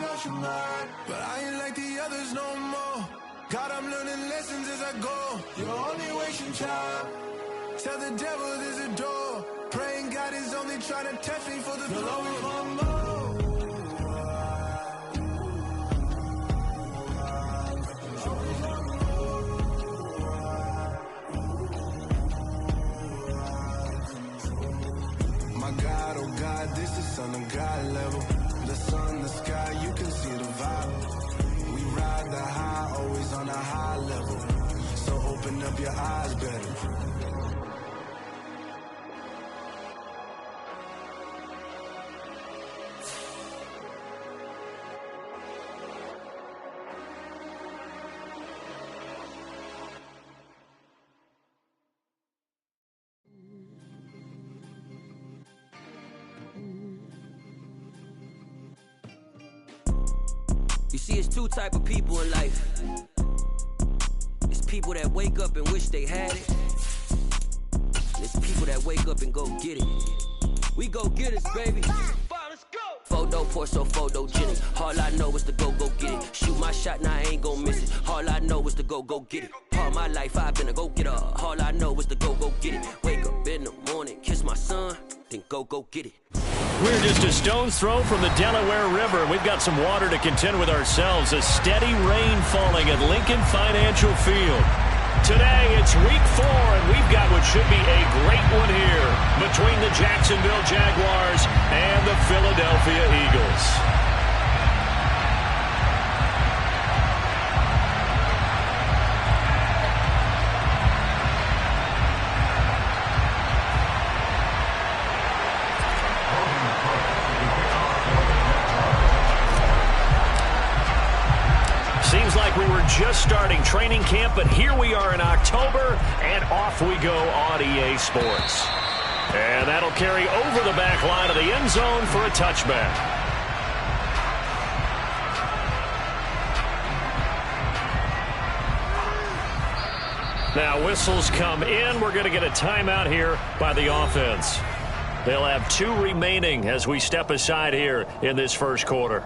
out your mind. But I ain't like the others no more. God, I'm learning lessons as I go. You're only wasting time. Tell the devil there's a door. Praying God is only trying to test me for the glory. You'll always want more. My God, oh God, this is Son of God level. The sun, the sky, you can see the vibe. We ride the high, always on a high level. So open up your eyes better. You see, it's two type of people in life. It's people that wake up and wish they had it. And it's people that wake up and go get it. We go get it, baby. Let's go. Photo, Porso, photogenic. All I know is to go get it. Shoot my shot, now I ain't gon' miss it. All I know is to go get it. All my life I've been a go-getter. All I know is to go get it. Wake up in the morning, kiss my son, then go get it. We're just a stone's throw from the Delaware River. We've got some water to contend with ourselves. A steady rain falling at Lincoln Financial Field. Today, it's week 4, and we've got what should be a great one here between the Jacksonville Jaguars and the Philadelphia Eagles. Seems like we were just starting training camp, but here we are in October, and off we go on EA Sports. And that'll carry over the back line of the end zone for a touchback. Now whistles come in. We're going to get a timeout here by the offense. They'll have 2 remaining as we step aside here in this first quarter.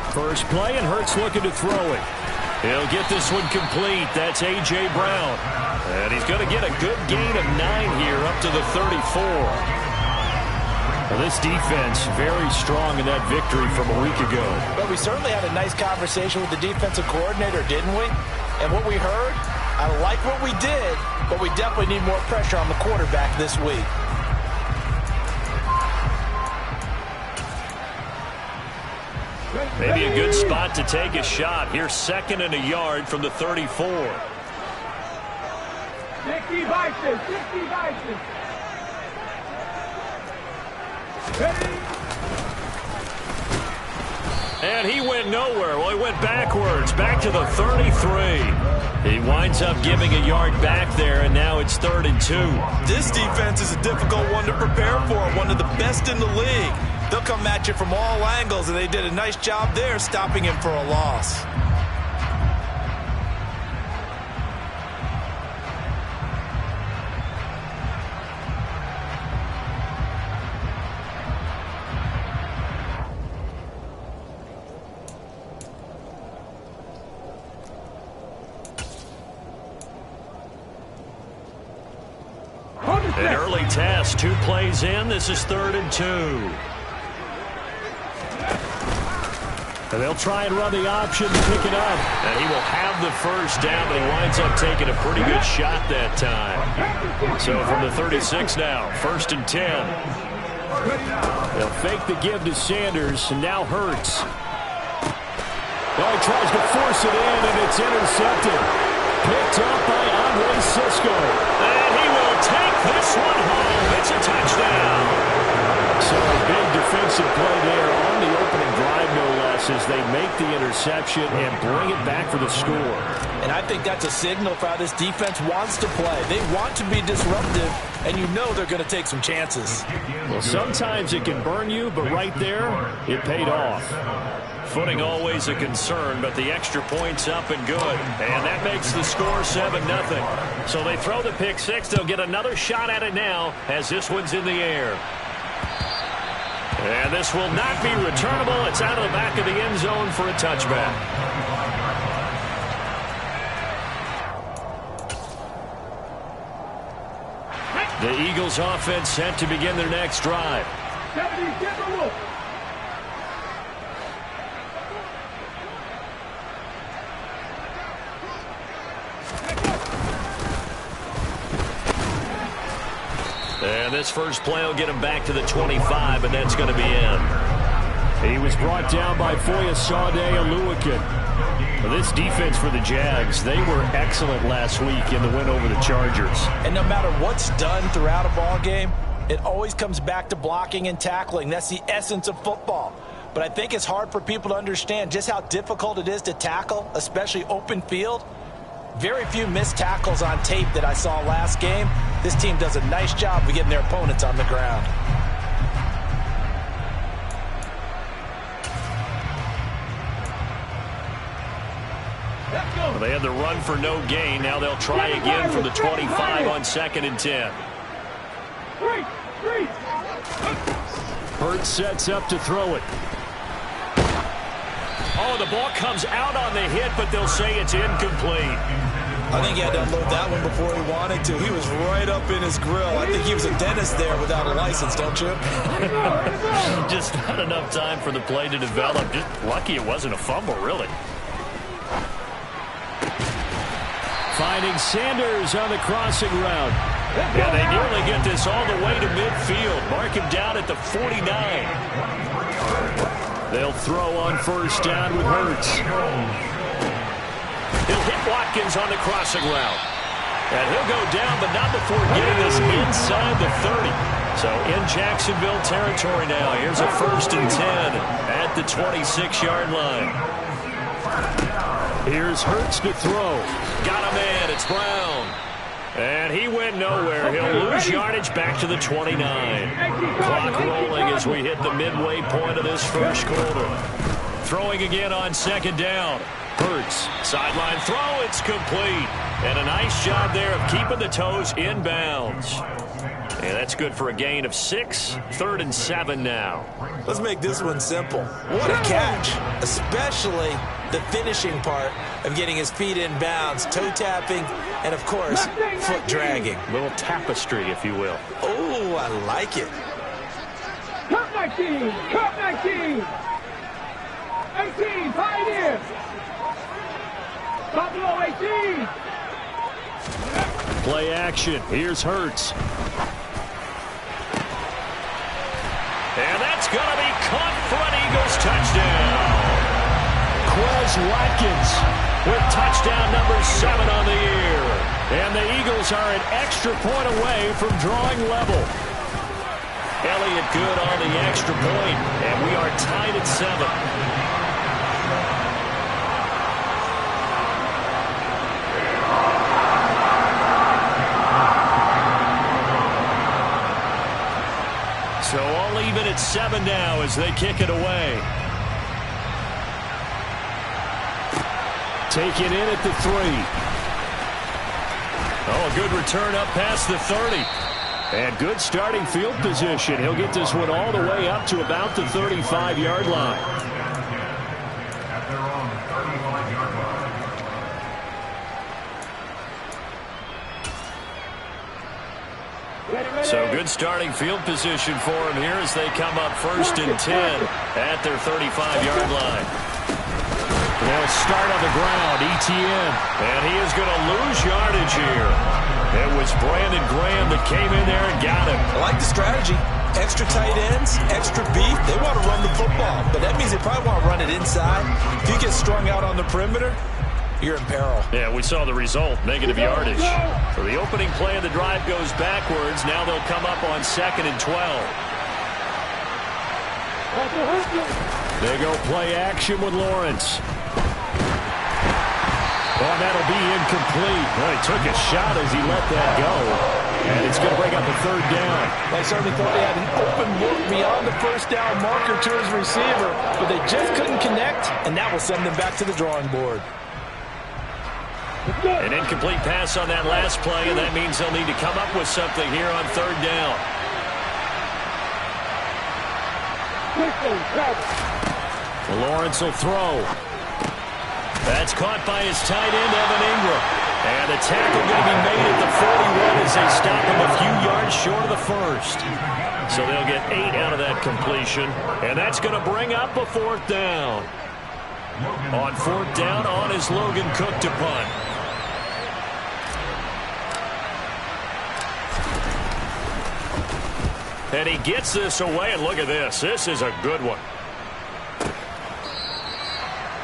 First play, and Hurts looking to throw it. He'll get this one complete. That's A.J. Brown. And he's going to get a good gain of 9 here up to the 34. Well, this defense very strong in that victory from a week ago. But we certainly had a nice conversation with the defensive coordinator, didn't we? And what we heard, I like what we did, but we definitely need more pressure on the quarterback this week. Maybe a good spot to take a shot. Here's 2nd and a yard from the 34. 60 Bison, 60 Bison. And he went nowhere. Well, he went backwards, back to the 33. He winds up giving a yard back there, and now it's 3rd and 2. This defense is a difficult one to prepare for, one of the best in the league. They'll come at you from all angles, and they did a nice job there stopping him for a loss. An early test, 2 plays in. This is 3rd and 2. And they'll try and run the option to pick it up. And he will have the first down, but he winds up taking a pretty good shot that time. So from the 36 now, 1st and 10. They'll fake the give to Sanders, and now Hurts. Well, he tries to force it in, and it's intercepted. Picked up by Andre Sisco. And he will take this one home. It's a touchdown. So a big defensive play there on the opening drive, no less, as they make the interception and bring it back for the score. And I think that's a signal for how this defense wants to play. They want to be disruptive, and you know they're going to take some chances. Well, sometimes it can burn you, but right there, it paid off. Footing always a concern, but the extra point's up and good. And that makes the score 7-0. So they throw the pick six. They'll get another shot at it now as this one's in the air. And this will not be returnable. It's out of the back of the end zone for a touchback. The Eagles offense set to begin their next drive. And this first play will get him back to the 25, and that's going to be in. He was brought down by Foyesade Oluwakin. This defense for the Jags, they were excellent last week in the win over the Chargers. And no matter what's done throughout a ball game, it always comes back to blocking and tackling. That's the essence of football. But I think it's hard for people to understand just how difficult it is to tackle, especially open field. Very few missed tackles on tape that I saw last game. This team does a nice job of getting their opponents on the ground. Well, they had the run for no gain. Now they'll try again from the 25 on 2nd and 10. Hurts sets up to throw it. Oh, the ball comes out on the hit, but they'll say it's incomplete. I think he had to unload that one before he wanted to. He was right up in his grill. I think he was a dentist there without a license, don't you? Just not enough time for the play to develop. Just lucky it wasn't a fumble, really. Finding Sanders on the crossing route. And they nearly get this all the way to midfield. Mark him down at the 49. They'll throw on first down with Hurts. He'll hit Watkins on the crossing route. And he'll go down, but not before getting this inside the 30. So in Jacksonville territory now. Here's a 1st and 10 at the 26-yard line. Here's Hurts to throw. Got a man. It's Brown. And he went nowhere. He'll lose yardage back to the 29. Clock rolling as we hit the midway point of this first quarter. Throwing again on 2nd down. Hurts. Sideline throw. It's complete. And a nice job there of keeping the toes in bounds. And that's good for a gain of 6. 3rd and 7 now. Let's make this one simple. What a catch, especially the finishing part of getting his feet in bounds, toe tapping, and of course, foot dragging. A little tapestry, if you will. Oh, I like it. Cut 19, cut 19. 18, Pioneer. Buffalo 18. Play action. Here's Hurts. And that's going to be caught for an Eagles touchdown. Quez Watkins with touchdown number 7 on the year. And the Eagles are an extra point away from drawing level. Elliott good on the extra point, and we are tied at 7. So all even at 7 now as they kick it away. Take it in at the 3. Oh, a good return up past the 30. And good starting field position. He'll get this one all the way up to about the 35-yard line. So good starting field position for him here as they come up 1st and 10 at their 35-yard line. They'll start on the ground, ETN, and he is going to lose yardage here. It was Brandon Graham that came in there and got him. I like the strategy. Extra tight ends, extra beef, they want to run the football, but that means they probably want to run it inside. If you get strung out on the perimeter, you're in peril. Yeah, we saw the result, negative yardage. So the opening play of the drive goes backwards. Now they'll come up on 2nd and 12. They go play action with Lawrence. Oh, that'll be incomplete. Well, he took a shot as he let that go. And it's going to bring up a 3rd down. I certainly thought he had an open look beyond the first down marker to his receiver, but they just couldn't connect, and that will send them back to the drawing board. An incomplete pass on that last play, and that means they'll need to come up with something here on 3rd down. Lawrence will throw. That's caught by his tight end, Evan Ingram. And the tackle going to be made at the 41 as they stop him a few yards short of the 1st. So they'll get 8 out of that completion. And that's going to bring up a 4th down. On 4th down, on is Logan Cook to punt. And he gets this away, and look at this. This is a good one.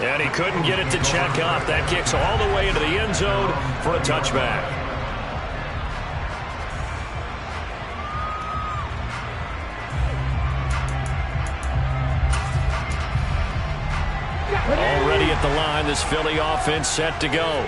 And he couldn't get it to check up. That kicks all the way into the end zone for a touchback. Already at the line, this Philly offense set to go.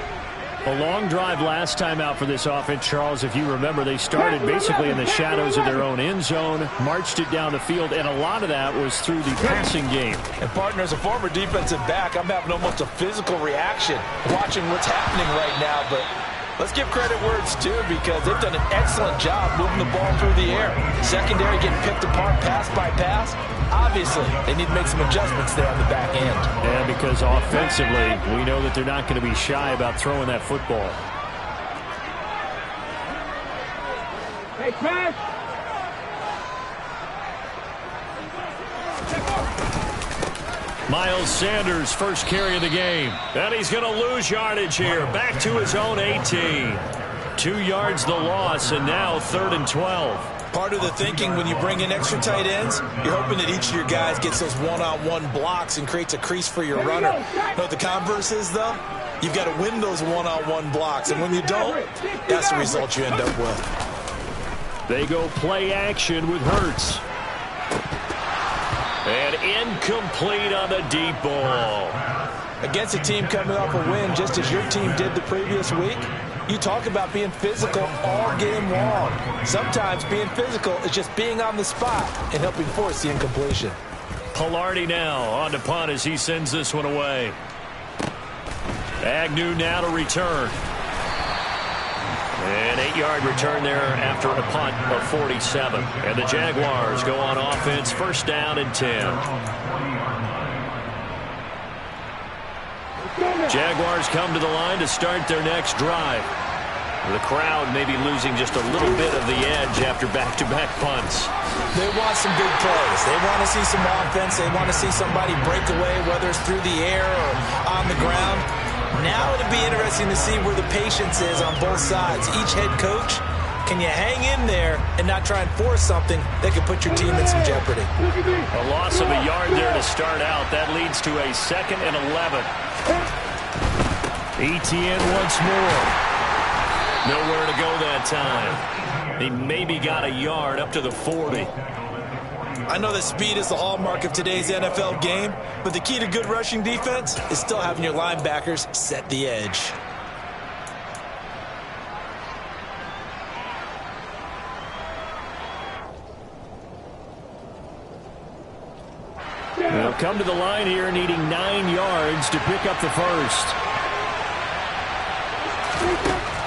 A long drive last time out for this offense, Charles. If you remember, they started basically in the shadows of their own end zone, marched it down the field, and a lot of that was through the passing game. And, partner, as a former defensive back, I'm having almost a physical reaction watching what's happening right now. But let's give credit where it's due, because they've done an excellent job moving the ball through the air. Secondary getting picked apart pass by pass. Obviously, they need to make some adjustments there on the back end. Yeah, because offensively, we know that they're not going to be shy about throwing that football. Hey, pass. Miles Sanders, first carry of the game. And he's going to lose yardage here. Back to his own 18. 2 yards the loss, and now 3rd and 12. Part of the thinking when you bring in extra tight ends, you're hoping that each of your guys gets those one-on-one blocks and creates a crease for your runner. You know what the converse is, though? You've got to win those one-on-one blocks, and when you don't, that's the result you end up with. They go play action with Hurts. And incomplete on the deep ball. Against a team coming off a win, just as your team did the previous week, you talk about being physical all game long. Sometimes being physical is just being on the spot and helping force the incompletion. Pilardi now on to punt as he sends this one away. Agnew now to return. An 8-yard return there after a punt of 47. And the Jaguars go on offense, 1st down and 10. Jaguars come to the line to start their next drive. The crowd may be losing just a little bit of the edge after back-to-back punts. They want some big plays. They want to see some offense. They want to see somebody break away, whether it's through the air or on the ground. Now it'll be interesting to see where the patience is on both sides. Each head coach, can you hang in there and not try and force something that could put your team in some jeopardy? A loss of a yard there to start out. That leads to a 2nd and 11. Etienne once more. Nowhere to go that time. He maybe got a yard up to the 40. I know that speed is the hallmark of today's NFL game, but the key to good rushing defense is still having your linebackers set the edge. They'll come to the line here needing 9 yards to pick up the 1st.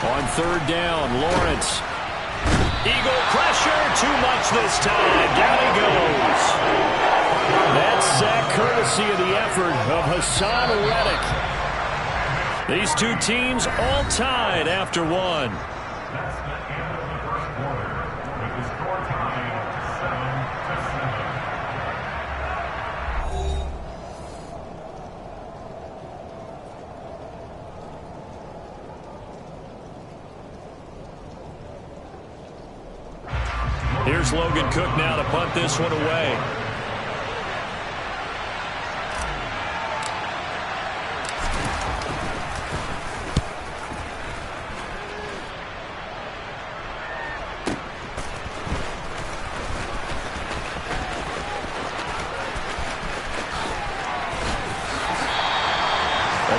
On 3rd down, Lawrence. Eagle pressure, too much this time. Down he goes. That sack courtesy of the effort of Hassan Reddick. These two teams all tied after one. Here's Logan Cook now to punt this one away.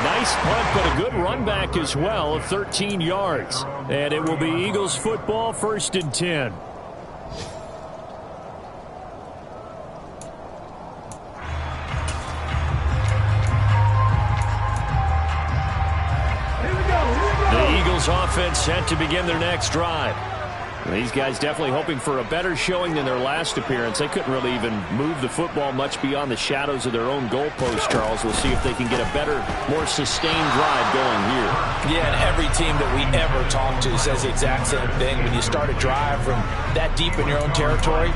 Nice punt, but a good run back as well of 13 yards. And it will be Eagles football, 1st and 10. The Eagles offense set to begin their next drive. These guys definitely hoping for a better showing than their last appearance. They couldn't really even move the football much beyond the shadows of their own goalpost, Charles. We'll see if they can get a better, more sustained drive going here. Yeah, and every team that we ever talk to says the exact same thing. When you start a drive from that deep in your own territory,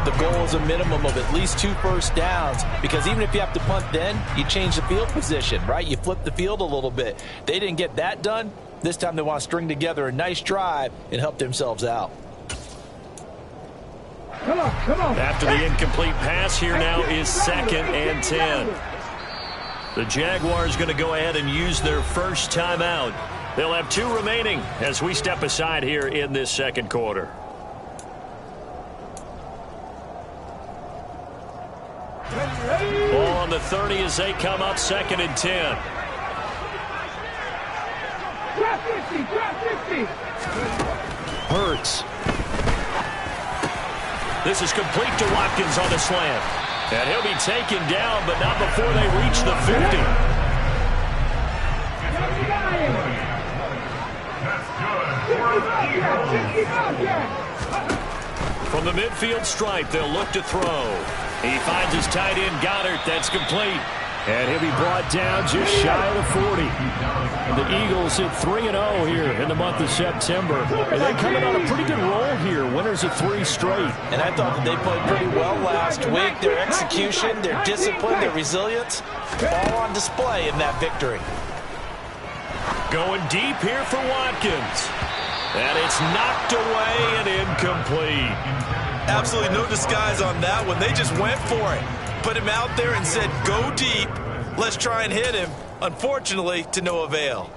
the goal is a minimum of at least 2 first downs, because even if you have to punt then, you change the field position, right? You flip the field a little bit. They didn't get that done. This time they want to string together a nice drive and help themselves out. Come on. After the incomplete pass, here now is 2nd and 10. The Jaguars going to go ahead and use their first timeout. They'll have 2 remaining as we step aside here in this second quarter. Ball on the 30 as they come up, 2nd and 10. Drop 50. Hurts. This is complete to Watkins on the slant. And he'll be taken down, but not before they reach the 50. From the midfield stripe, they'll look to throw. He finds his tight end, Goddard. That's complete. And he'll be brought down just shy of the 40. And the Eagles hit 3-0 here in the month of September. And they're coming on a pretty good roll here. Winners of 3 straight. And I thought that they played pretty well last week. Their execution, their discipline, their resilience, all on display in that victory. Going deep here for Watkins. And it's knocked away and incomplete. Absolutely no disguise on that one. They just went for it. Put him out there and said, go deep. Let's try and hit him. Unfortunately, to no avail.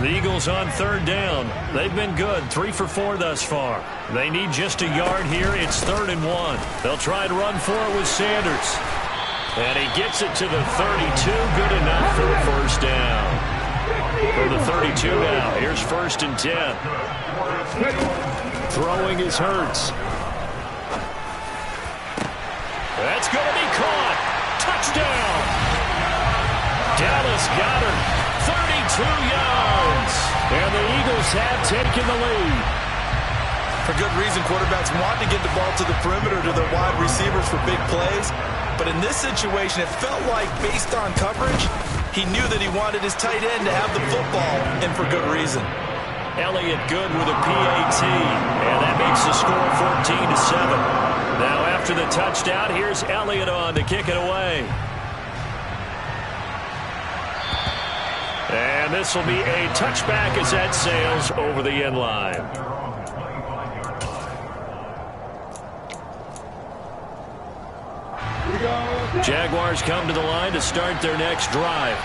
The Eagles on 3rd down. They've been good, 3 for 4 thus far. They need just a yard here. It's 3rd and 1. They'll try and run for it with Sanders. And he gets it to the 32. Good enough for the first down. From the 32 now, here's 1st and 10. Throwing is Hurts. That's going to be caught. Touchdown. Dallas Goedert, 32 yards. And the Eagles have taken the lead. For good reason, quarterbacks want to get the ball to the perimeter to their wide receivers for big plays. But in this situation, it felt like, based on coverage, he knew that he wanted his tight end to have the football, and for good reason. Elliott good with a PAT. And that makes the score 14-7. Now after the touchdown, here's Elliott on to kick it away. And this will be a touchback as that sails over the end line. Jaguars come to the line to start their next drive.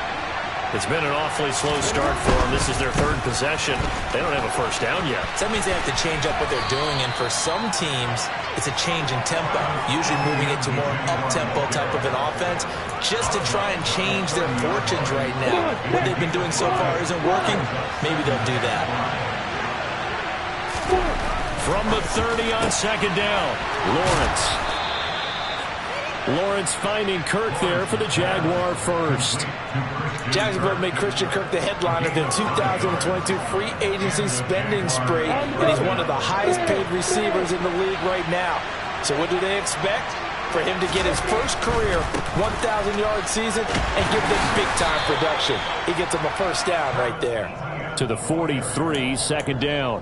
It's been an awfully slow start for them. This is their 3rd possession. They don't have a first down yet. So that means they have to change up what they're doing, and for some teams, it's a change in tempo, usually moving it to more up-tempo type of an offense, just to try and change their fortunes right now. What they've been doing so far isn't working. Maybe they'll do that. From the 30 on 2nd down, Lawrence finding Kirk there for the Jaguar first. Jacksonville made Christian Kirk the headliner of the 2022 free agency spending spree, and he's one of the highest-paid receivers in the league right now. So what do they expect? For him to get his first career 1,000-yard season and give them big-time production. He gets them a first down right there. To the 43, 2nd down.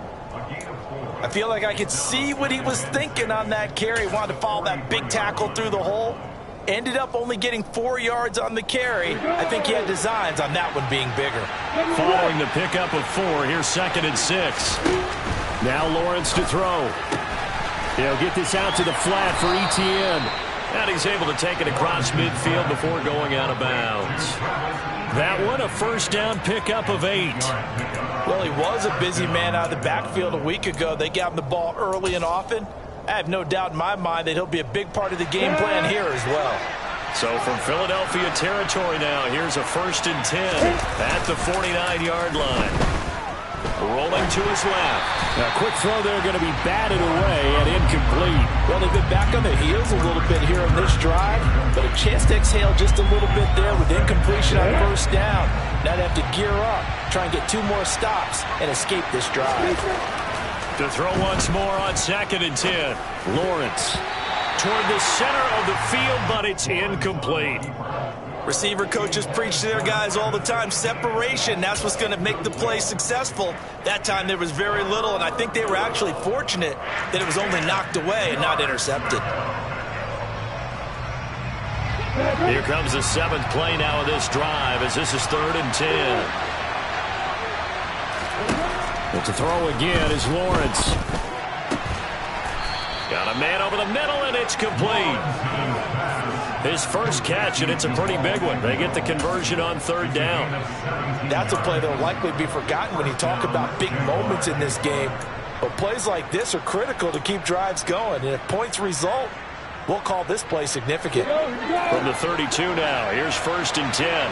I feel like I could see what he was thinking on that carry. He wanted to follow that big tackle through the hole. Ended up only getting 4 yards on the carry. I think he had designs on that one being bigger. Following the pickup of 4, here's 2nd and 6. Now Lawrence to throw. He'll get this out to the flat for Etienne. And he's able to take it across midfield before going out of bounds. That one, a first down pickup of 8. Well, he was a busy man out of the backfield a week ago. They got him the ball early and often. I have no doubt in my mind that he'll be a big part of the game plan here as well. So from Philadelphia territory now, here's a 1st and 10 at the 49-yard line. Rolling to his left. A quick throw there going to be batted away and incomplete. Well, they've been back on their heels a little bit here on this drive, but a chance to exhale just a little bit there with incompletion on first down. Now they have to gear up, try and get 2 more stops, and escape this drive. To throw once more on 2nd and 10. Lawrence toward the center of the field, but it's incomplete. Receiver coaches preach to their guys all the time. Separation, that's what's going to make the play successful. That time there was very little, and I think they were actually fortunate that it was only knocked away and not intercepted. Here comes the 7th play now of this drive as this is 3rd and 10. But to throw again is Lawrence. Got a man over the middle, and it's complete. His first catch, and it's a pretty big one. They get the conversion on 3rd down. That's a play that will likely be forgotten when you talk about big moments in this game. But plays like this are critical to keep drives going. And if points result, we'll call this play significant. From the 32 now, here's 1st and 10.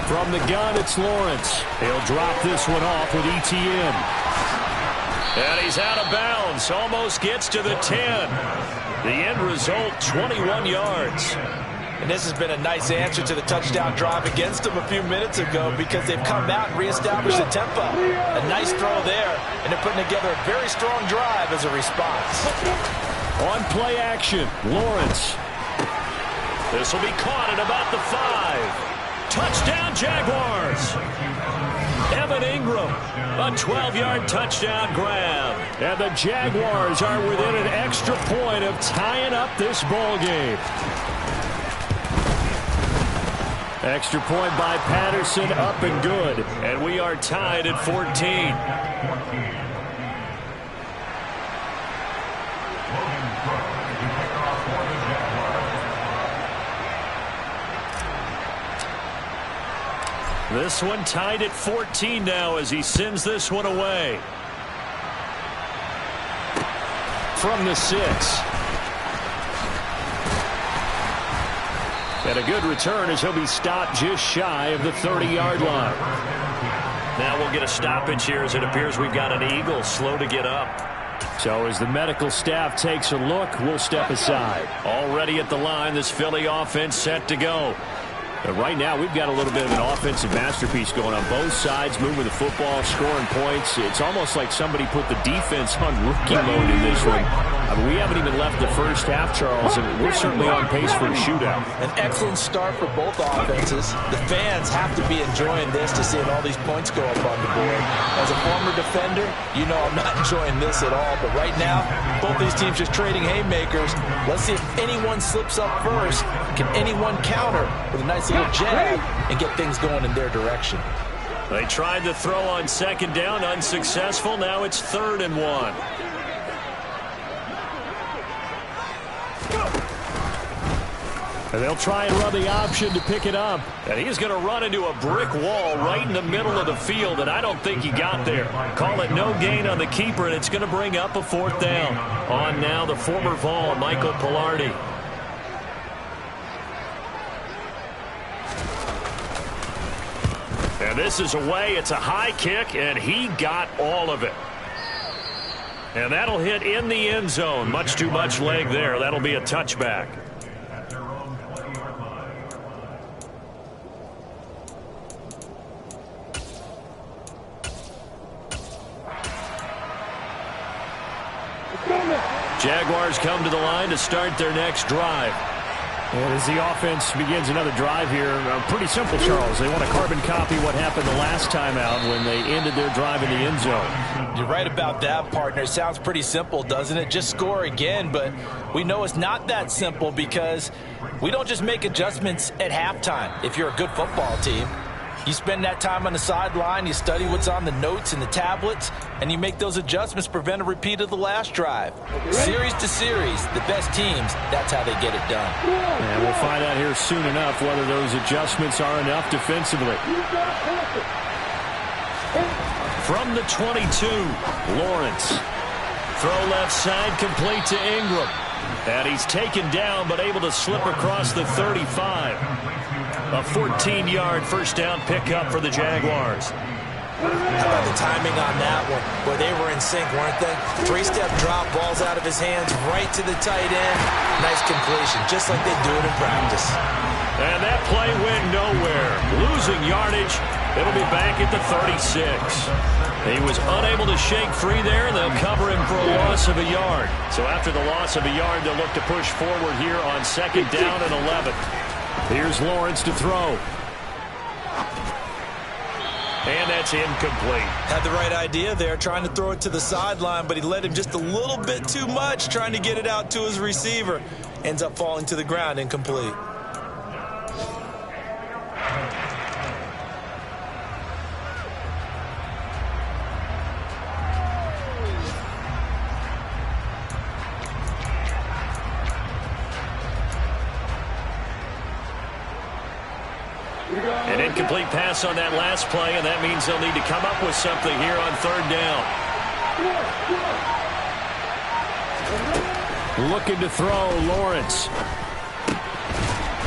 From the gun, it's Lawrence. He'll drop this one off with Etienne. And he's out of bounds. Almost gets to the 10. The end result, 21 yards. And this has been a nice answer to the touchdown drive against them a few minutes ago because they've come out and reestablished the tempo. A nice throw there, and they're putting together a very strong drive as a response. On play action, Lawrence. This will be caught at about the 5. Touchdown, Jaguars. Evan Ingram, a 12-yard touchdown grab. And the Jaguars are within an extra point of tying up this ball game. Extra point by Patterson, up and good. And we are tied at 14. This one tied at 14 now as he sends this one away. From the 6. And a good return as he'll be stopped just shy of the 30-yard line. Now we'll get a stoppage here as it appears we've got an Eagle slow to get up. So as the medical staff takes a look, we'll step aside. Already at the line, this Philly offense set to go. But right now, we've got a little bit of an offensive masterpiece going on both sides, moving the football, scoring points. It's almost like somebody put the defense on rookie mode in this one. I mean, we haven't even left the first half, Charles, and we're certainly on pace for a shootout. An excellent start for both offenses. The fans have to be enjoying this to seeing all these points go up on the board. As a former defender, you know I'm not enjoying this at all. But right now, both these teams just trading haymakers. Let's see if anyone slips up first. Can anyone counter with a nice little jab and get things going in their direction? They tried to throw on 2nd down, unsuccessful. Now it's 3rd and 1. And they'll try and run the option to pick it up. And he's going to run into a brick wall right in the middle of the field, and I don't think he got there. Call it no gain on the keeper, and it's going to bring up a 4th down. On now, the former Vol, Michael Pilardi. And this is away. It's a high kick, and he got all of it. And that'll hit in the end zone. Much too much leg there. That'll be a touchback. Jaguars come to the line to start their next drive. And as the offense begins another drive here, pretty simple, Charles. They want to carbon copy what happened the last time out when they ended their drive in the end zone. You're right about that, partner. It sounds pretty simple, doesn't it? Just score again, but we know it's not that simple because we don't just make adjustments at halftime if you're a good football team. You spend that time on the sideline, you study what's on the notes and the tablets, and you make those adjustments, prevent a repeat of the last drive. Series to series, the best teams, that's how they get it done. And we'll find out here soon enough whether those adjustments are enough defensively. From the 22, Lawrence. Throw left side, complete to Ingram. And he's taken down, but able to slip across the 35. A 14-yard first down pickup for the Jaguars. How about the timing on that one, where they were in sync, weren't they? Three-step drop, balls out of his hands, right to the tight end. Nice completion, just like they do it in practice. And that play went nowhere. Losing yardage. It'll be back at the 36. He was unable to shake free there. They'll cover him for a loss of a yard. So after the loss of a yard, they'll look to push forward here on second down and 11. Here's Lawrence to throw. And that's incomplete. Had the right idea there, trying to throw it to the sideline, but he led him just a little bit too much, trying to get it out to his receiver. Ends up falling to the ground, incomplete. An incomplete pass on that last play, and that means they'll need to come up with something here on third down. Looking to throw, Lawrence.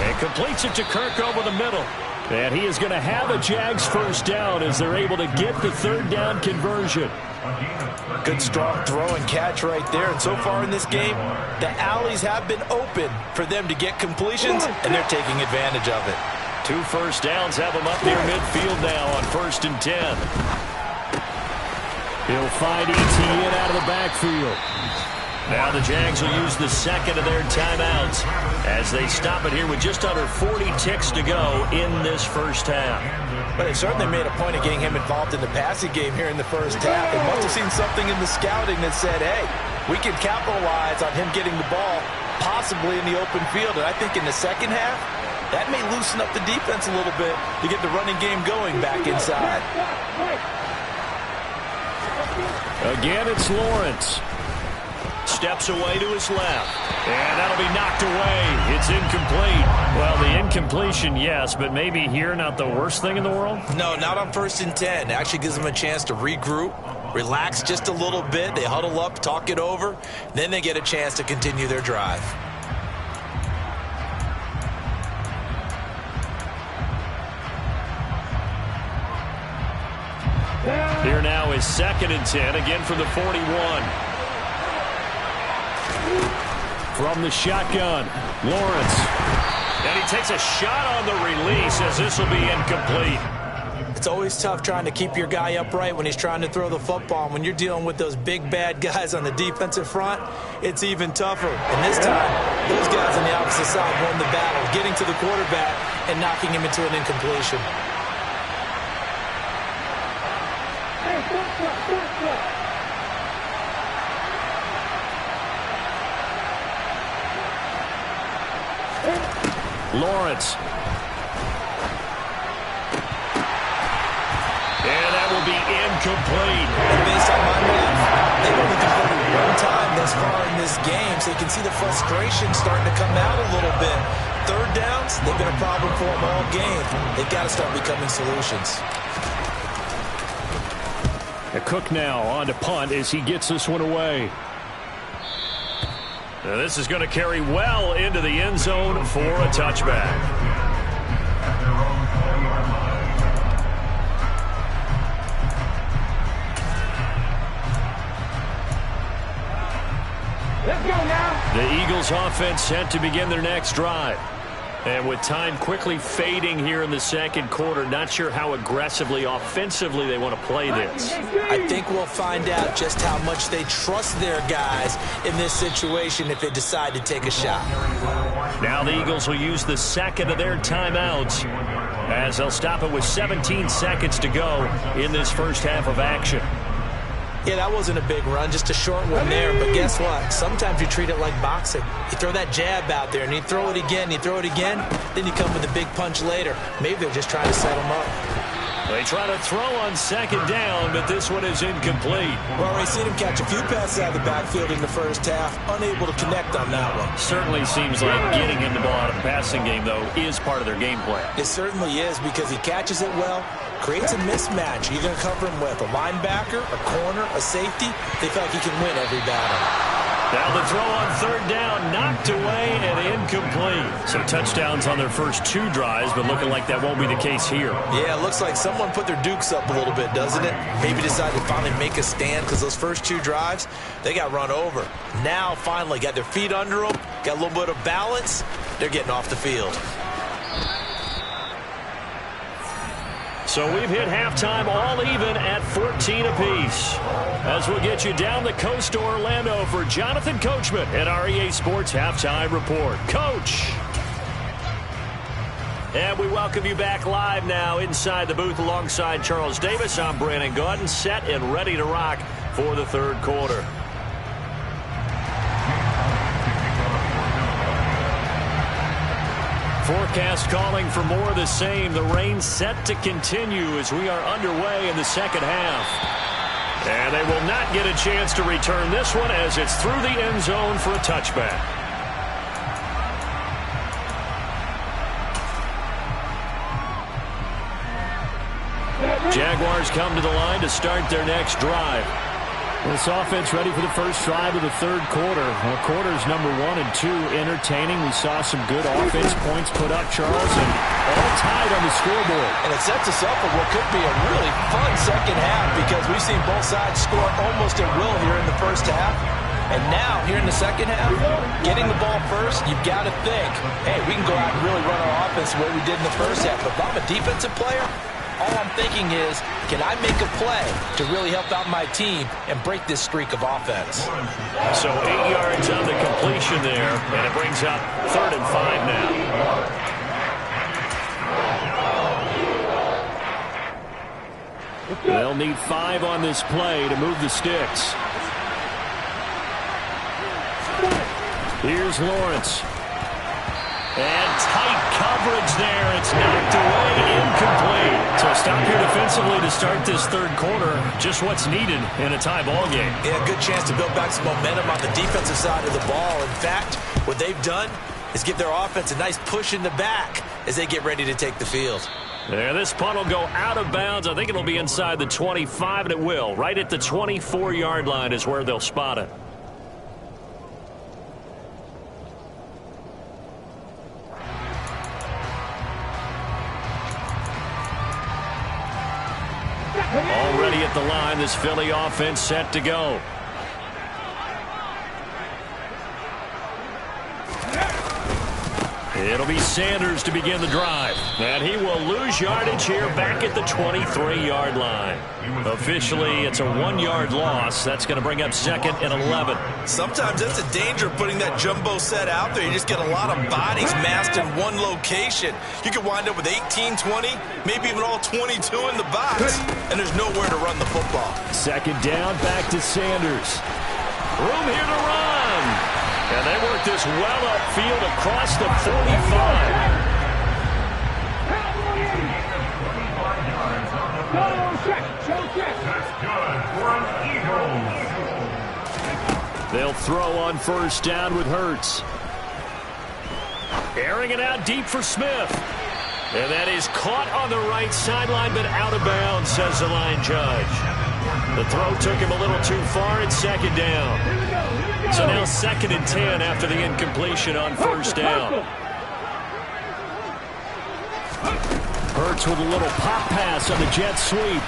And completes it to Kirk over the middle. And he is going to have a Jags first down as they're able to get the third down conversion. Good strong throw and catch right there. And so far in this game, the alleys have been open for them to get completions, and they're taking advantage of it. 2 first downs have him up near midfield now on 1st and 10. He'll find Etienne out of the backfield. Now the Jags will use the second of their timeouts as they stop it here with just under 40 ticks to go in this first half. But they certainly made a point of getting him involved in the passing game here in the first half. They must have seen something in the scouting that said, hey, we can capitalize on him getting the ball possibly in the open field. And I think in the second half, that may loosen up the defense a little bit to get the running game going back inside. Again, it's Lawrence. Steps away to his left. And that'll be knocked away. It's incomplete. Well, the incompletion, yes, but maybe here not the worst thing in the world? No, not on 1st and 10. It actually gives them a chance to regroup, relax just a little bit. They huddle up, talk it over. Then they get a chance to continue their drive. Here now is 2nd and 10, again from the 41. From the shotgun, Lawrence. And he takes a shot on the release as this will be incomplete. It's always tough trying to keep your guy upright when he's trying to throw the football. And when you're dealing with those big, bad guys on the defensive front, it's even tougher. And this time, those guys on the opposite side won the battle, getting to the quarterback and knocking him into an incompletion. Lawrence. And that will be incomplete. And based on my math, they've only converted one time thus far in this game, so you can see the frustration starting to come out a little bit. Third downs, they've been a problem for them all game. They've got to start becoming solutions. A Cook now on to punt as he gets this one away. Now this is going to carry well into the end zone for a touchback. Let's go now. The Eagles offense set to begin their next drive. And with time quickly fading here in the second quarter, not sure how aggressively, offensively they want to play this. I think we'll find out just how much they trust their guys in this situation if they decide to take a shot. Now the Eagles will use the second of their timeouts as they'll stop it with 17 seconds to go in this first half of action. Yeah, that wasn't a big run, just a short one there. But guess what? Sometimes you treat it like boxing. You throw that jab out there, and you throw it again, you throw it again, then you come with a big punch later. Maybe they're just trying to set them up. They try to throw on second down, but this one is incomplete. We've already seen him catch a few passes out of the backfield in the first half, unable to connect on that one. Certainly seems like getting him the ball out of the passing game, though, is part of their game plan. It certainly is because he catches it well, creates a mismatch. You're going to cover him with a linebacker, a corner, a safety. They feel like he can win every battle. Now the throw on third down, knocked away and incomplete. So touchdowns on their first two drives, but looking like that won't be the case here. Yeah, it looks like someone put their dukes up a little bit, doesn't it? Maybe decided to finally make a stand because those first two drives, they got run over. Now finally got their feet under them, got a little bit of balance. They're getting off the field. So we've hit halftime all even at 14 apiece. As we'll get you down the coast to Orlando for Jonathan Coachman at our EA Sports Halftime Report. Coach! And we welcome you back live now inside the booth alongside Charles Davis. I'm Brandon Gaudin, set and ready to rock for the third quarter. Forecast calling for more of the same. The rain set to continue as we are underway in the second half. And they will not get a chance to return this one as it's through the end zone for a touchback. Jaguars come to the line to start their next drive. This offense ready for the first drive of the third quarter. Well, quarters number 1 and 2 entertaining. We saw some good offense points put up, Charles, and all tied on the scoreboard. And it sets us up for what could be a really fun second half because we've seen both sides score almost at will here in the first half. And now, here in the second half, getting the ball first, you've got to think, hey, we can go out and really run our offense the way we did in the first half. But if I'm a defensive player, all I'm thinking is, can I make a play to really help out my team and break this streak of offense? So 8 yards on the completion there, and it brings up 3rd and 5 now. They'll need 5 on this play to move the sticks. Here's Lawrence. And tight coverage there. It's knocked away, incomplete. So stop here defensively to start this third quarter. Just what's needed in a tie ball game. Yeah, good chance to build back some momentum on the defensive side of the ball. In fact, what they've done is give their offense a nice push in the back as they get ready to take the field. There, this punt will go out of bounds. I think it'll be inside the 25, and it will. Right at the 24-yard line is where they'll spot it. Already at the line, this Philly offense set to go. It'll be Sanders to begin the drive. And he will lose yardage here back at the 23-yard line. Officially, it's a 1-yard loss. That's going to bring up 2nd and 11. Sometimes that's a danger of putting that jumbo set out there. You just get a lot of bodies massed in one location. You could wind up with 18, 20, maybe even all 22 in the box. And there's nowhere to run the football. 2nd down, back to Sanders. Room here to run. And they work this well upfield across the 45. They'll throw on first down with Hurts. Airing it out deep for Smith. And that is caught on the right sideline, but out of bounds, says the line judge. The throw took him a little too far. It's 2nd down. So now 2nd and 10 after the incompletion on first down. Hurts with a little pop pass on the jet sweep.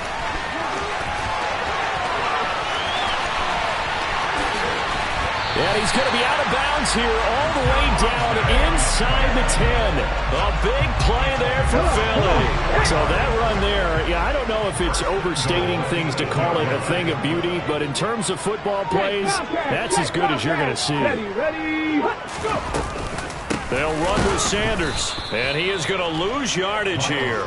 And he's going to be out of bounds here all the way down inside the 10. A big play there for Philly. So that run there, yeah, I don't know if it's overstating things to call it a thing of beauty, but in terms of football plays, that's as good as you're going to see. Ready, let's go. They'll run with Sanders, and he is going to lose yardage here.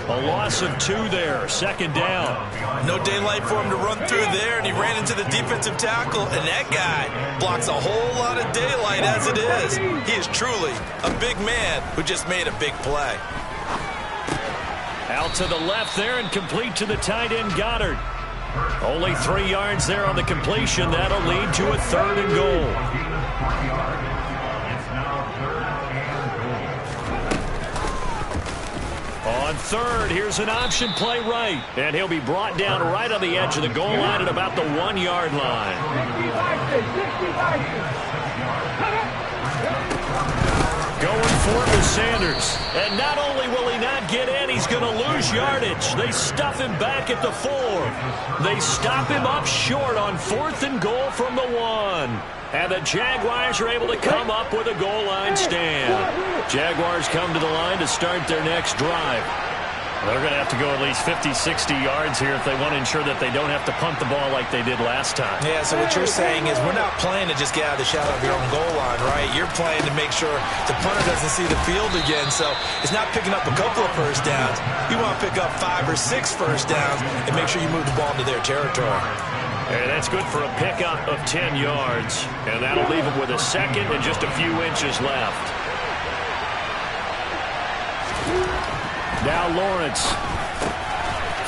A loss of 2 there, second down. No daylight for him to run through there, and he ran into the defensive tackle, and that guy blocks a whole lot of daylight as it is. He is truly a big man who just made a big play. Out to the left there and complete to the tight end Goddard. Only 3 yards there on the completion. That'll lead to a 3rd and goal. On 3rd, here's an option play right. And he'll be brought down right on the edge of the goal line at about the 1-yard line. Going for it with Sanders. And not only will he not get in, he's going to lose yardage. They stuff him back at the 4. They stop him up short on 4th and goal from the 1. And the Jaguars are able to come up with a goal line stand. Jaguars come to the line to start their next drive. They're going to have to go at least 50, 60 yards here if they want to ensure that they don't have to punt the ball like they did last time. Yeah, so what you're saying is we're not playing to just get out of the shadow of your own goal line, right? You're playing to make sure the punter doesn't see the field again. So it's not picking up a couple of first downs. You want to pick up 5 or 6 first downs and make sure you move the ball into their territory. And that's good for a pickup of 10 yards. And that'll leave him with a second and just a few inches left. Now Lawrence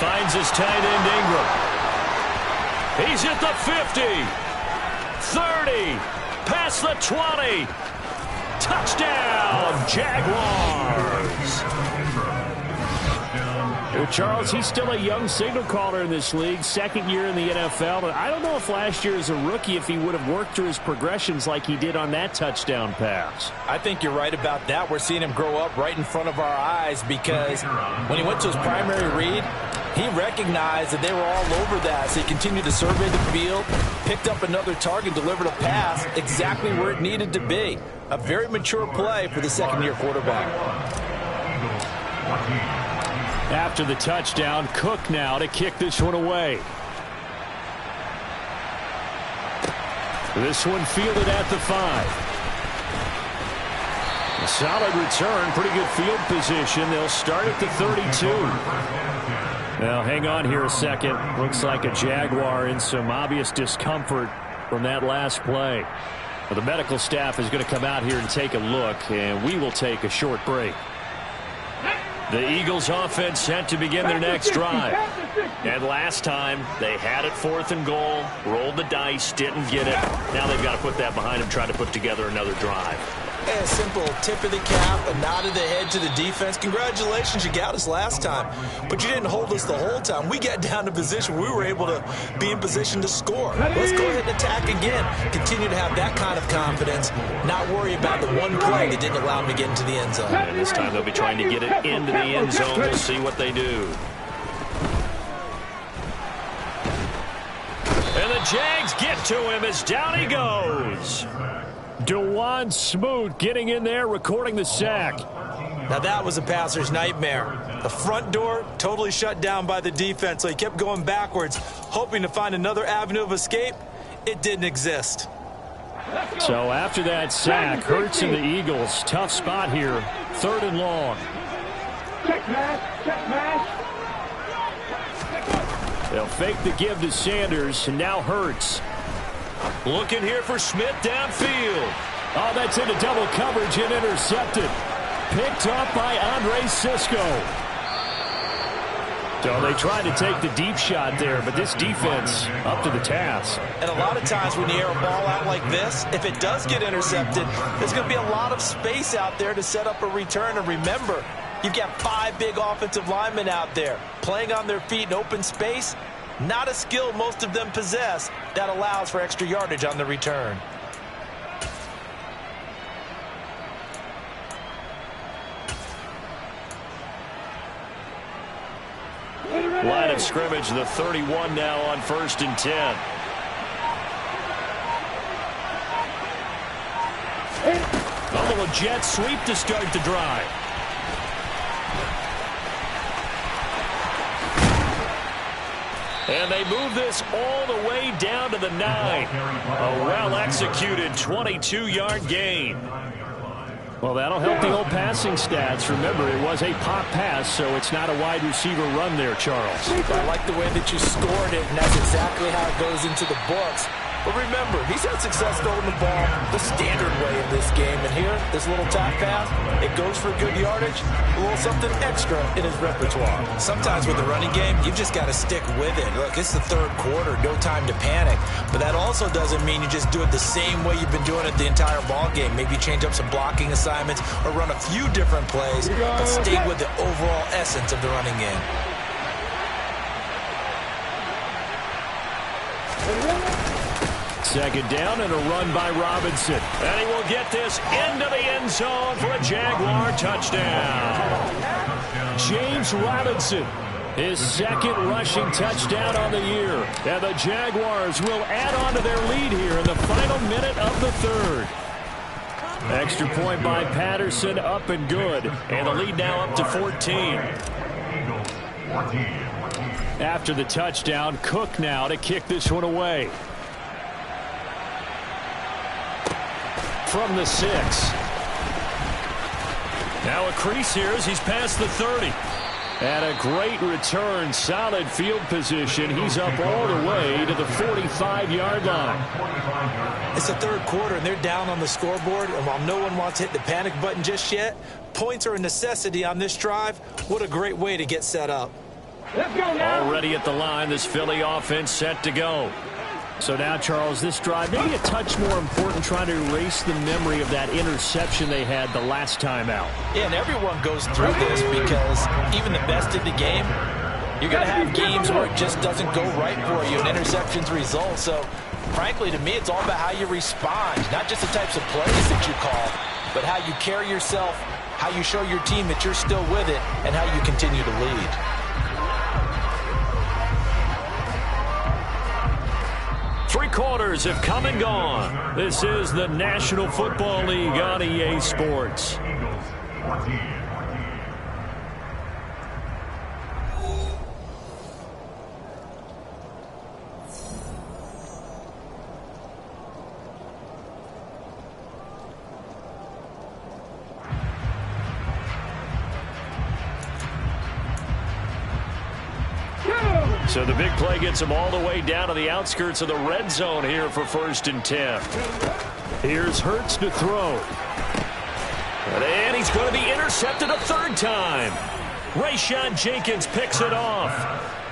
finds his tight end Ingram. He's at the 50, 30, past the 20. Touchdown, Jaguars. Charles, he's still a young signal caller in this league, 2nd year in the NFL. But I don't know if last year as a rookie, if he would have worked through his progressions like he did on that touchdown pass. I think you're right about that. We're seeing him grow up right in front of our eyes because when he went to his primary read, he recognized that they were all over that. So he continued to survey the field, picked up another target, delivered a pass exactly where it needed to be. A very mature play for the 2nd-year quarterback. After the touchdown, Cook now to kick this one away. This one fielded at the 5. A solid return, pretty good field position. They'll start at the 32. Now, hang on here a second. Looks like a Jaguar in some obvious discomfort from that last play. Well, the medical staff is going to come out here and take a look, and we will take a short break. The Eagles offense set to begin their next drive. And last time, they had it 4th and goal, rolled the dice, didn't get it. Now they've got to put that behind them, try to put together another drive. A simple tip of the cap, a nod of the head to the defense. Congratulations, you got us last time. But you didn't hold us the whole time. We got down to position. We were able to be in position to score. Let's go ahead and attack again. Continue to have that kind of confidence. Not worry about the one play that didn't allow them to get into the end zone. And this time they'll be trying to get it into the end zone. We'll see what they do. And the Jags get to him as down he goes. DeJuan Smoot getting in there, recording the sack. Now that was a passer's nightmare. The front door totally shut down by the defense, so he kept going backwards, hoping to find another avenue of escape. It didn't exist. So after that sack, Hurts and the Eagles, tough spot here, 3rd and long. Check match, check match. They'll fake the give to Sanders, and now Hurts. Looking here for Smith downfield. Oh, that's into double coverage and intercepted. Picked up by Andre Sisco. So they tried to take the deep shot there, but this defense up to the task. And a lot of times when you air a ball out like this, if it does get intercepted, there's going to be a lot of space out there to set up a return. And remember, you've got 5 big offensive linemen out there playing on their feet in open space. Not a skill most of them possess that allows for extra yardage on the return. Line of scrimmage, the 31 now on 1st and 10. a jet sweep to start the drive. And they move this all the way down to the 9. A well-executed 22-yard gain. Well, that'll help the old passing stats. Remember, it was a pop pass, so it's not a wide receiver run there, Charles. I like the way that you scored it, and that's exactly how it goes into the books. But remember, he's had success throwing the ball the standard way in this game. And here, this little top pass, it goes for good yardage, a little something extra in his repertoire. Sometimes with the running game, you've just got to stick with it. Look, it's the third quarter, no time to panic. But that also doesn't mean you just do it the same way you've been doing it the entire ball game. Maybe change up some blocking assignments or run a few different plays, but stay with the overall essence of the running game. Second down and a run by Robinson. And he will get this into the end zone for a Jaguar touchdown. James Robinson, his second rushing touchdown on the year. And the Jaguars will add on to their lead here in the final minute of the third. Extra point by Patterson, up and good. And the lead now up to 14. After the touchdown, Cook now to kick this one away. From the 6. Now a crease here as he's past the 30. And a great return, solid field position. He's up all the way to the 45-yard line. It's the third quarter, and they're down on the scoreboard. And while no one wants to hit the panic button just yet, points are a necessity on this drive. What a great way to get set up. Let's go now. Already at the line, this Philly offense set to go. So now, Charles, this drive maybe a touch more important, trying to erase the memory of that interception they had the last time out. Yeah, and everyone goes through this because even the best in the game, you're going to have games where it just doesn't go right for you and interceptions result. So, frankly, to me, it's all about how you respond, not just the types of plays that you call, but how you carry yourself, how you show your team that you're still with it, and how you continue to lead. Three quarters have come and gone. This is the National Football League on EA Sports. So the big play gets him all the way down to the outskirts of the red zone here for 1st and 10. Here's Hurts to throw. And he's going to be intercepted a third time. Rayshon Jenkins picks it off.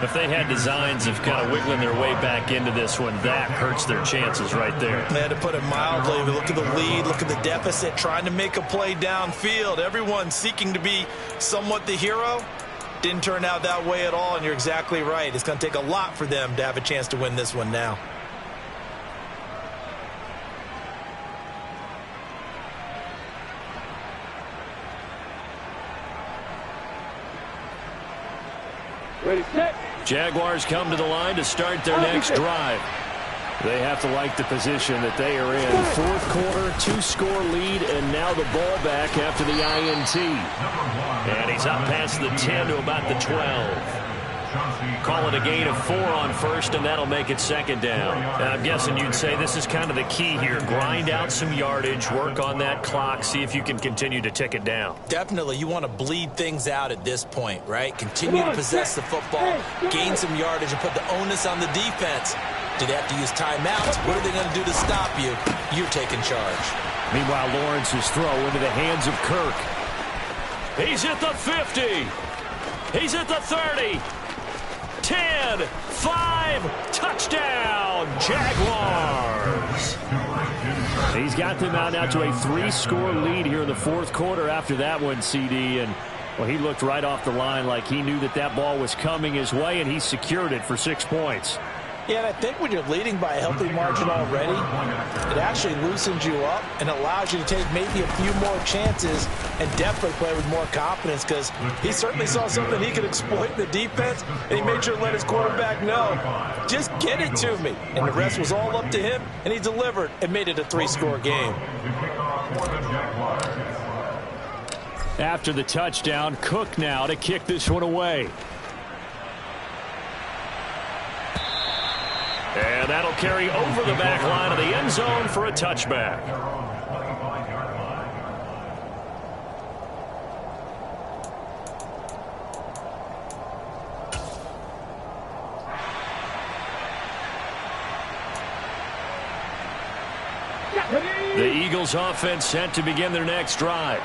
If they had designs of kind of wiggling their way back into this one, that hurts their chances right there. They had to put it mildly. But look at the lead, look at the deficit, trying to make a play downfield. Everyone seeking to be somewhat the hero. Didn't turn out that way at all, and you're exactly right. It's going to take a lot for them to have a chance to win this one now. Ready, set. Jaguars come to the line to start their next drive. They have to like the position that they are in. Fourth quarter, 2-score lead, and now the ball back after the INT. And he's up past the 10 to about the 12. Call it a gain of 4 on first, and that'll make it second down. And I'm guessing you'd say this is kind of the key here. Grind out some yardage, work on that clock, see if you can continue to tick it down. Definitely, you want to bleed things out at this point, right? Continue to possess the football, gain some yardage, and put the onus on the defense. Do they have to use timeouts? What are they going to do to stop you? You're taking charge. Meanwhile, Lawrence's throw into the hands of Kirk. He's at the 50. He's at the 30. 10, 5, touchdown, Jaguars. He's got them out now to a 3-score lead here in the fourth quarter after that one, CD. And, well, he looked right off the line like he knew that that ball was coming his way, and he secured it for 6 points. Yeah, and I think when you're leading by a healthy margin already, it actually loosens you up and allows you to take maybe a few more chances and definitely play with more confidence, because he certainly saw something he could exploit in the defense, and he made sure to let his quarterback know, just get it to me. And the rest was all up to him, and he delivered and made it a 3-score game. After the touchdown, Cook now to kick this one away. And that'll carry over the back line of the end zone for a touchback. The Eagles offense set to begin their next drive.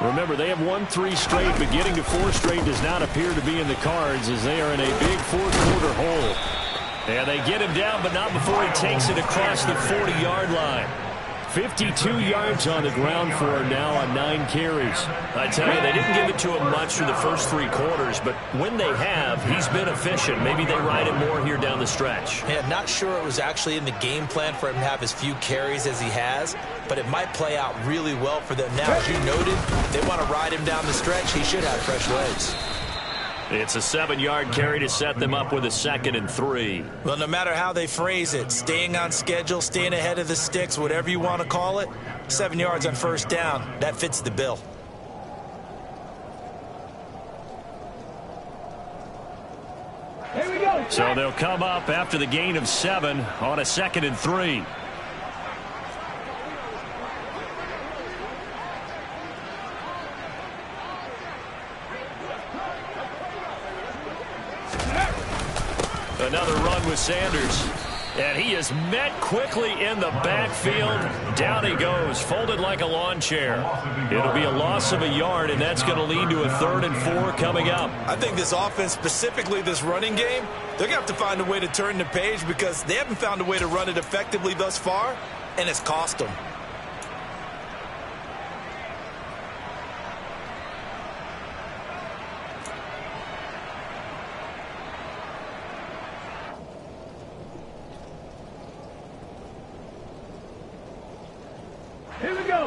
Remember, they have won 3 straight, but getting to 4 straight does not appear to be in the cards as they are in a big fourth-quarter hole. And they get him down, but not before he takes it across the 40-yard line. 52 yards on the ground for him now on 9 carries. I tell you, they didn't give it to him much through the first 3 quarters, but when they have, he's been efficient. Maybe they ride him more here down the stretch. Yeah, not sure it was actually in the game plan for him to have as few carries as he has, but it might play out really well for them now. As you noted, they want to ride him down the stretch. He should have fresh legs. It's a 7-yard carry to set them up with a 2nd and 3. Well, no matter how they phrase it, staying on schedule, staying ahead of the sticks, whatever you want to call it, 7 yards on first down, that fits the bill. Here we go. So they'll come up after the gain of 7 on a 2nd and 3. Another run with Sanders. And he is met quickly in the backfield. Down he goes, folded like a lawn chair. It'll be a loss of a yard, and that's going to lead to a 3rd and 4 coming up. I think this offense, specifically this running game, they're going to have to find a way to turn the page because they haven't found a way to run it effectively thus far, and it's cost them.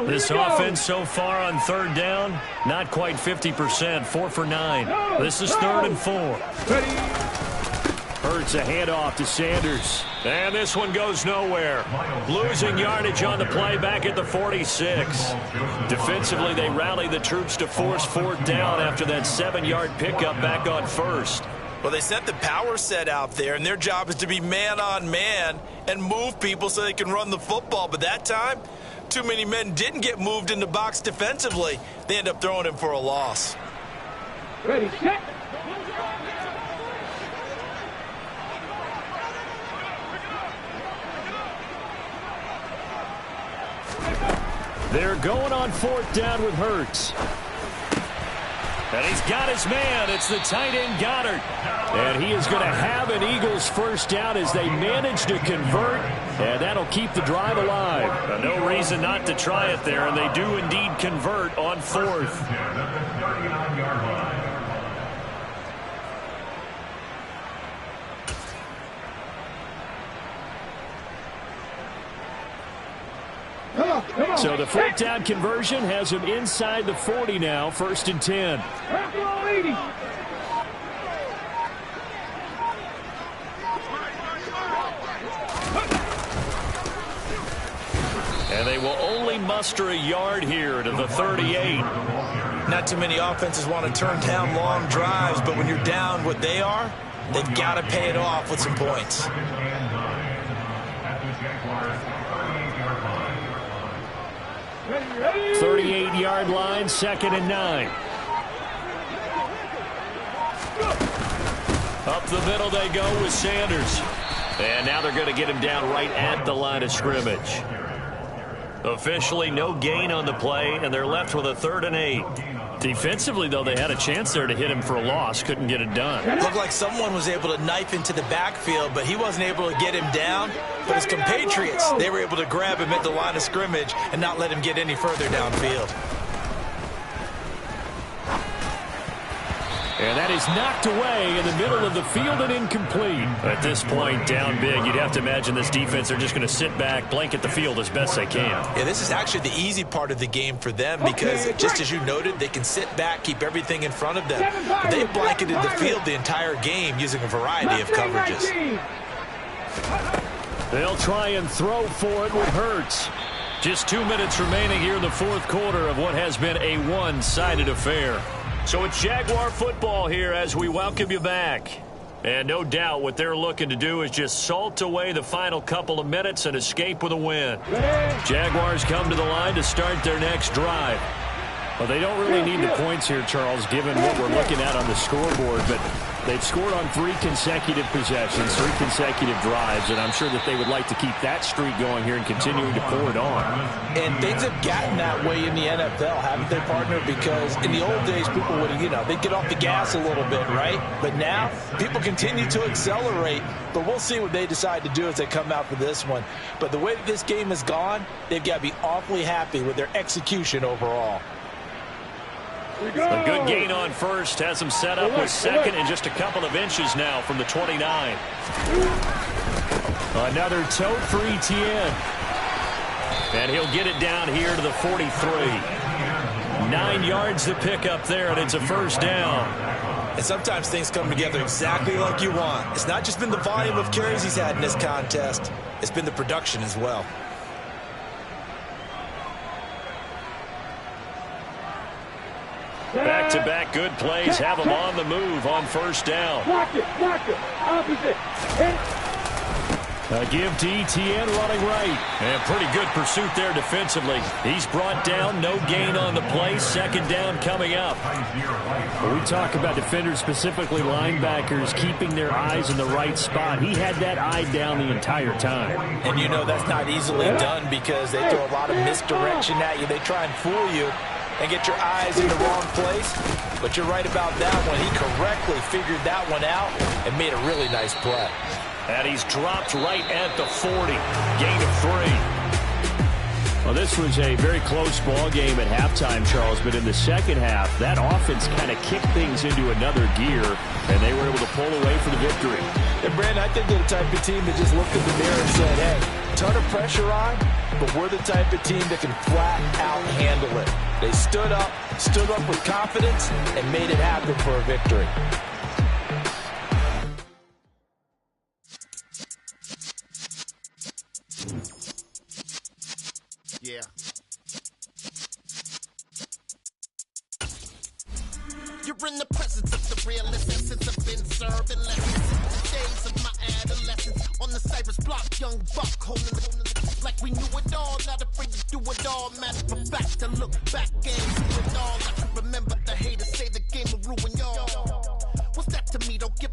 This offense so far on 3rd down, not quite 50%, 4 for 9. This is 3rd and 4. Hurts a handoff to Sanders. And this one goes nowhere. Losing yardage on the play back at the 46. Defensively, they rally the troops to force 4th down after that 7-yard pickup back on 1st. Well, they sent the power set out there, and their job is to be man-on-man and move people so they can run the football. But that time, too many men didn't get moved in the box defensively. They end up throwing him for a loss. Ready, set. They're going on 4th down with Hurts. And he's got his man. It's the tight end Goddard. And he is going to have an Eagles 1st down as they manage to convert. And that'll keep the drive alive. No reason not to try it there. And they do indeed convert on 4th. So the 4th down conversion has him inside the 40 now, 1st and 10. And they will only muster a yard here to the 38. Not too many offenses want to turn down long drives, but when you're down what they are, they've got to pay it off with some points. 38-yard line, 2nd and 9. Up the middle they go with Sanders. And now they're going to get him down right at the line of scrimmage. Officially no gain on the play, and they're left with a 3rd and 8. Defensively, though, they had a chance there to hit him for a loss. Couldn't get it done. Looked like someone was able to knife into the backfield, but he wasn't able to get him down. But his compatriots, they were able to grab him at the line of scrimmage and not let him get any further downfield. And that is knocked away in the middle of the field and incomplete. At this point, down big, you'd have to imagine this defense are just going to sit back, blanket the field as best they can. Yeah, this is actually the easy part of the game for them because, just as you noted, they can sit back, keep everything in front of them. But they blanketed the field the entire game using a variety of coverages. They'll try and throw for it with Hurts. Just 2 minutes remaining here in the fourth quarter of what has been a one-sided affair. So it's Jaguar football here as we welcome you back. And no doubt what they're looking to do is just salt away the final couple of minutes and escape with a win. Jaguars come to the line to start their next drive. Well, they don't really need the points here, Charles, given what we're looking at on the scoreboard, but they've scored on 3 consecutive possessions, 3 consecutive drives, and I'm sure that they would like to keep that streak going here and continuing to pour it on. And things have gotten that way in the NFL, haven't they, partner? Because in the old days, people would, they'd get off the gas a little bit, right? But now, people continue to accelerate, but we'll see what they decide to do as they come out for this one. But the way that this game has gone, they've got to be awfully happy with their execution overall. A good gain on first, has him set up with second and just a couple of inches now from the 29. Another tote for Etienne. And he'll get it down here to the 43. 9 yards to pick up there, and it's a first down. And sometimes things come together exactly like you want. It's not just been the volume of carries he's had in this contest. It's been the production as well. Back-to-back good plays have him on the move on first down. Block it, opposite. Hit. A give to Etienne running right. And pretty good pursuit there defensively. He's brought down, no gain on the play. Second down coming up. When we talk about defenders, specifically linebackers, keeping their eyes in the right spot, he had that eye down the entire time. And that's not easily done because they throw a lot of misdirection at you. They try and fool you and get your eyes in the wrong place. But you're right about that one. He correctly figured that one out and made a really nice play. And he's dropped right at the 40. Gain of 3. Well, this was a very close ball game at halftime, Charles, but in the second half, that offense kind of kicked things into another gear, and they were able to pull away for the victory. And, Brandon, I think they're the type of team that just looked in the mirror and said, hey, ton of pressure on, but we're the type of team that can flat out handle it. They stood up with confidence, and made it happen for a victory. Yeah. You're in the presence of the realest essence of been serving lessons. Days of my adolescence on the Cypress block, young buck holding like we knew it all, not afraid to do it all. Matter of fact, to look back and